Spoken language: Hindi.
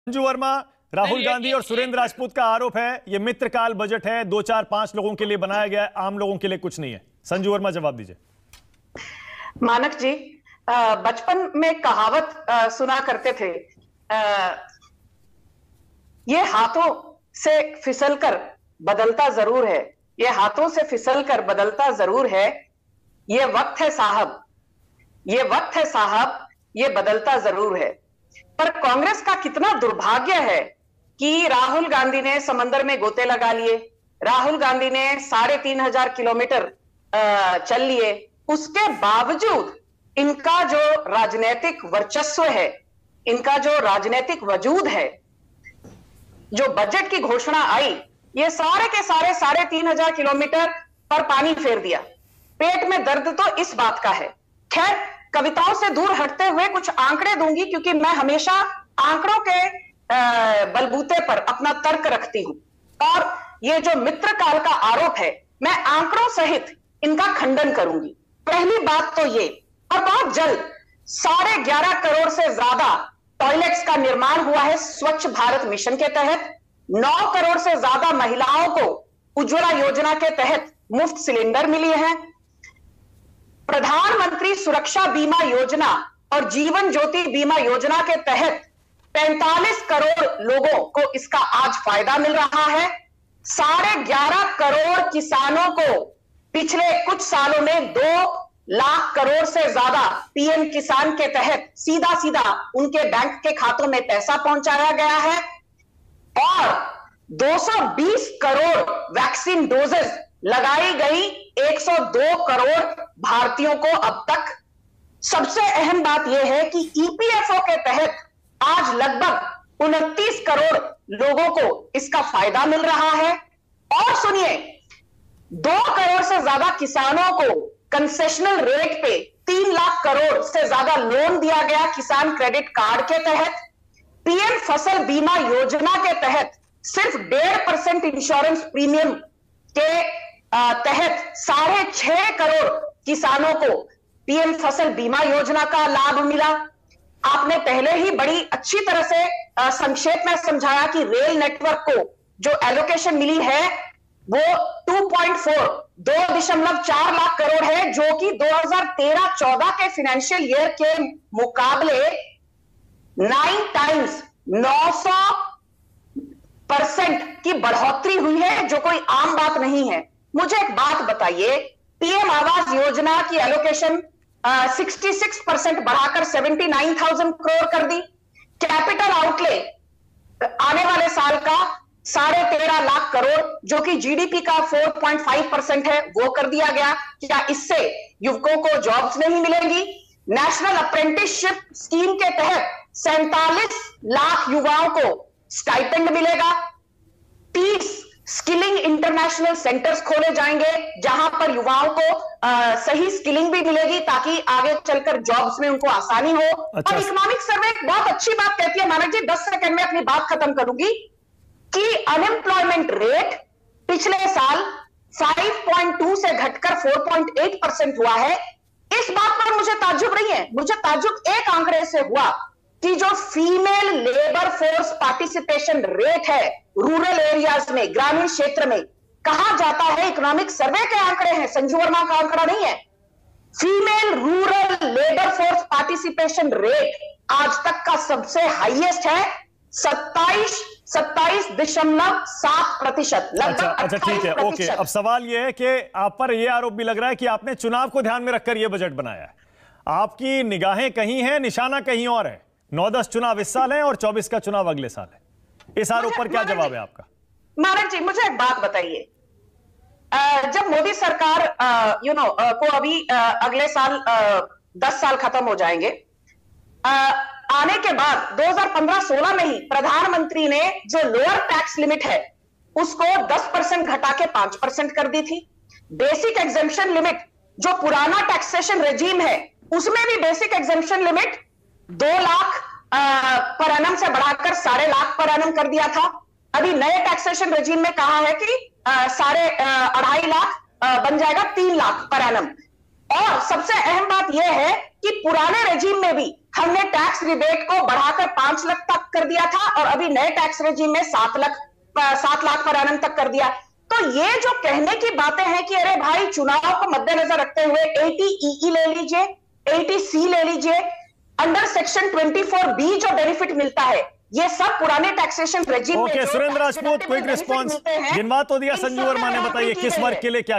संजू वर्मा, राहुल गांधी और सुरेंद्र राजपूत का आरोप है ये मित्रकाल बजट है, 2 4 5 लोगों के लिए बनाया गया है, आम लोगों के लिए कुछ नहीं है। संजू वर्मा जवाब दीजिए। मानक जी, बचपन में कहावत सुना करते थे, ये हाथों से फिसलकर बदलता जरूर है, ये हाथों से फिसलकर बदलता जरूर है, ये वक्त है साहब, ये वक्त है साहब, ये बदलता जरूर है। पर कांग्रेस का कितना दुर्भाग्य है कि राहुल गांधी ने समंदर में गोते लगा लिए, राहुल गांधी ने 3,500 किलोमीटर चल लिए, उसके बावजूद इनका जो राजनीतिक वर्चस्व है, इनका जो राजनीतिक वजूद है, जो बजट की घोषणा आई, ये सारे के सारे 3,500 किलोमीटर पर पानी फेर दिया। पेट में दर्द तो इस बात का है। खैर, कविताओं से दूर हटते हुए कुछ आंकड़े दूंगी, क्योंकि मैं हमेशा आंकड़ों के बलबूते पर अपना तर्क रखती हूं, और ये जो मित्रकाल का आरोप है, मैं आंकड़ों सहित इनका खंडन करूंगी। पहली बात तो ये, और बहुत जल्द 11.5 करोड़ से ज्यादा टॉयलेट्स का निर्माण हुआ है स्वच्छ भारत मिशन के तहत। 9 करोड़ से ज्यादा महिलाओं को उज्ज्वला योजना के तहत मुफ्त सिलेंडर मिली है। प्रधानमंत्री सुरक्षा बीमा योजना और जीवन ज्योति बीमा योजना के तहत 45 करोड़ लोगों को इसका आज फायदा मिल रहा है। 11.5 करोड़ किसानों को पिछले कुछ सालों में 2 लाख करोड़ से ज्यादा पीएम किसान के तहत सीधा सीधा उनके बैंक के खातों में पैसा पहुंचाया गया है, और 220 करोड़ वैक्सीन डोजेस लगाई गई 102 करोड़ भारतीयों को अब तक। सबसे अहम बात यह है कि ईपीएफओ के तहत आज लगभग 29 करोड़ लोगों को इसका फायदा मिल रहा है। और सुनिए, 2 करोड़ से ज्यादा किसानों को कंसेशनल रेट पे 3 लाख करोड़ से ज्यादा लोन दिया गया किसान क्रेडिट कार्ड के तहत। पीएम फसल बीमा योजना के तहत सिर्फ 1.5% इंश्योरेंस प्रीमियम के तहत 6.5 करोड़ किसानों को पीएम फसल बीमा योजना का लाभ मिला। आपने पहले ही बड़ी अच्छी तरह से संक्षेप में समझाया कि रेल नेटवर्क को जो एलोकेशन मिली है वो 2.4 लाख करोड़ है, जो कि 2013-14 के फाइनेंशियल ईयर के मुकाबले 9 टाइम्स 900% की बढ़ोतरी हुई है, जो कोई आम बात नहीं है। मुझे एक बात बताइए, पीएम आवास योजना की एलोकेशन 66% बढ़ाकर 79,000 करोड़ कर दी। कैपिटल आउटले आने वाले साल का 13.5 लाख करोड़, जो कि जीडीपी का 4.5% है, वो कर दिया गया। क्या इससे युवकों को जॉब्स नहीं मिलेंगी? नेशनल अप्रेंटिसशिप स्कीम के तहत 47 लाख युवाओं को स्टाइपेंड मिलेगा। 30 स्किलिंग इंटरनेशनल सेंटर्स खोले जाएंगे, जहां पर युवाओं को सही स्किलिंग भी मिलेगी, ताकि आगे चलकर जॉब्स में उनको आसानी हो। अच्छा। और इकोनॉमिक सर्वे एक बहुत अच्छी बात कहती है, मानक जी, 10 सेकंड में अपनी बात खत्म करूंगी, कि अनएम्प्लॉयमेंट रेट पिछले साल 5.2 से घटकर 4.8% हुआ है। इस बात पर मुझे ताज्जुब नहीं है, मुझे ताज्जुब एक आंकड़े से हुआ कि जो female labour force participation rate है रूरल एरियाज में, ग्रामीण क्षेत्र में, कहा जाता है, इकोनॉमिक सर्वे के आंकड़े हैं, संजू वर्मा का आंकड़ा नहीं है, female rural labour force participation rate आज तक का सबसे हाईएस्ट है, 27.7%। अच्छा ठीक है, ओके। अब सवाल यह है कि आप पर यह आरोप भी लग रहा है कि आपने चुनाव को ध्यान में रखकर यह बजट बनाया है। आपकी निगाहें कहीं हैं, निशाना कहीं और है। 9-10 चुनाव इस साल है और 24 का चुनाव अगले साल है। इस आरोप पर क्या जवाब है आपका? मानक जी, मुझे एक बात बताइए, जब मोदी सरकार को अभी अगले साल 10 साल खत्म हो जाएंगे, आने के बाद 2015-16 में ही प्रधानमंत्री ने जो लोअर टैक्स लिमिट है उसको 10% घटा के 5% कर दी थी। बेसिक एग्जेम्पशन लिमिट, जो पुराना टैक्सेशन रेजीम है, उसमें भी basic exemption limit 2 lakh per annum से बढ़ाकर 2.5 लाख पर एनम कर दिया था। अभी नए टैक्सेशन रेजीम में कहा है कि 2.5 लाख बन जाएगा 3 लाख पर एनम। और सबसे अहम बात यह है कि पुराने रेजिम में भी हमने टैक्स रिबेट को बढ़ाकर 5 लाख तक कर दिया था और अभी नए टैक्स रेजिम में 7 लाख पर एनम तक कर दिया। तो ये जो कहने की बातें हैं कि अरे भाई चुनाव को मद्देनजर रखते हुए 80EE ले लीजिए, 80C ले लीजिए, अंडर सेक्शन 24B जो बेनिफिट मिलता है, ये सब पुराने टैक्सेशन रेजिम में। Okay, Surendra Rajput, quick response. गिनवा तो दिया संजू वर्मा ने, बताइए किस वर्ग के लिए क्या